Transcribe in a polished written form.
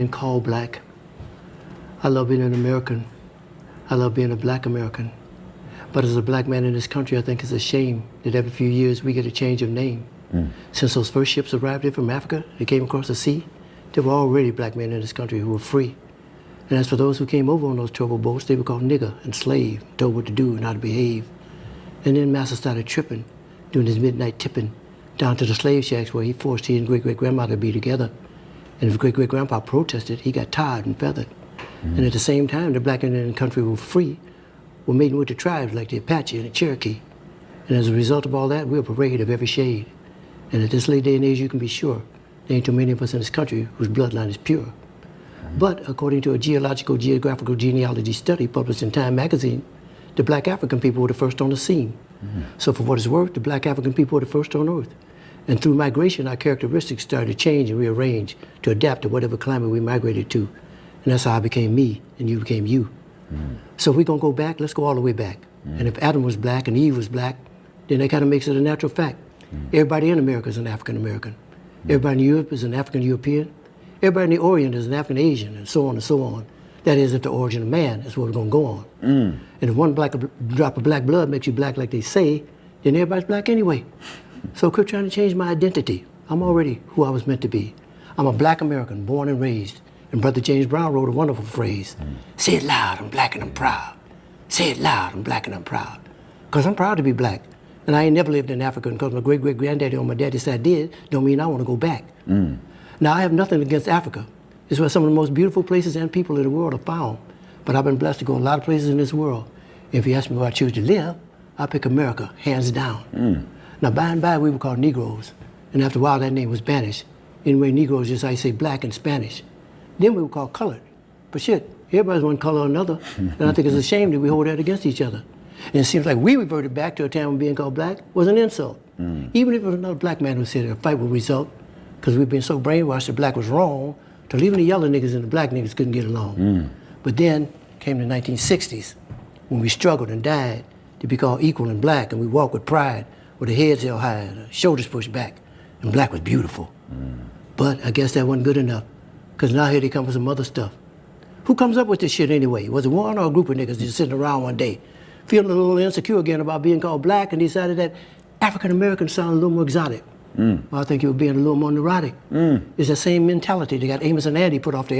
And called black. I love being an American. I love being a black American. But as a black man in this country, I think it's a shame that every few years we get a change of name. Since those first ships arrived here from Africa, they came across the sea, there were already black men in this country who were free. And as for those who came over on those turbo boats, they were called nigger and slave, told what to do and how to behave. And then Master started tripping, doing his midnight tipping, down to the slave shacks where he forced he and great-great-grandma to be together. And if great-great-grandpa protested, he got tarred and feathered. And at the same time, the black men in the country were free, were mating with the tribes like the Apache and the Cherokee. And as a result of all that, we're a parade of every shade. And at this late day and age, you can be sure there ain't too many of us in this country whose bloodline is pure. But according to a geographical genealogy study published in Time magazine, the black African people were the first on the scene. So for what it's worth, the black African people were the first on earth. And through migration, our characteristics started to change and rearrange to adapt to whatever climate we migrated to. And that's how I became me and you became you. So if we're gonna go back, let's go all the way back. And if Adam was black and Eve was black, then that kind of makes it a natural fact. Everybody in America is an African American. Everybody in Europe is an African European. Everybody in the Orient is an African Asian, and so on and so on. That is, if the origin of man is what we're gonna go on. And if one drop of black blood makes you black like they say, then everybody's black anyway. So quit trying to change my identity. I'm already who I was meant to be. I'm a black American, born and raised. And Brother James Brown wrote a wonderful phrase. Say it loud, I'm black and I'm proud. Say it loud, I'm black and I'm proud. Because I'm proud to be black. And I ain't never lived in Africa, and because my great-great-granddaddy on my daddy's side did, don't mean I want to go back. Now, I have nothing against Africa. It's where some of the most beautiful places and people in the world are found. But I've been blessed to go a lot of places in this world. If you ask me where I choose to live, I pick America, hands down. Now, by and by, we were called Negroes. And after a while, that name was banished. Anyway, Negroes just how you say black in Spanish. Then we were called colored. But shit, everybody's one color or another. And I think it's a shame that we hold that against each other. And it seems like we reverted back to a time when being called black was an insult. Even if it was another black man who said it, a fight would result, because we've been so brainwashed that black was wrong, till even the yellow niggas and the black niggas couldn't get along. But then came the 1960s, when we struggled and died to be called equal and black, and we walked with pride, with the heads held high and the shoulders pushed back, and black was beautiful. But I guess that wasn't good enough, because now here they come with some other stuff. Who comes up with this shit anyway? Was it one or a group of niggas just sitting around one day, feeling a little insecure again about being called black, and decided that African Americans sound a little more exotic? Well, I think you were being a little more neurotic. It's the same mentality that got Amos and Andy put off the air.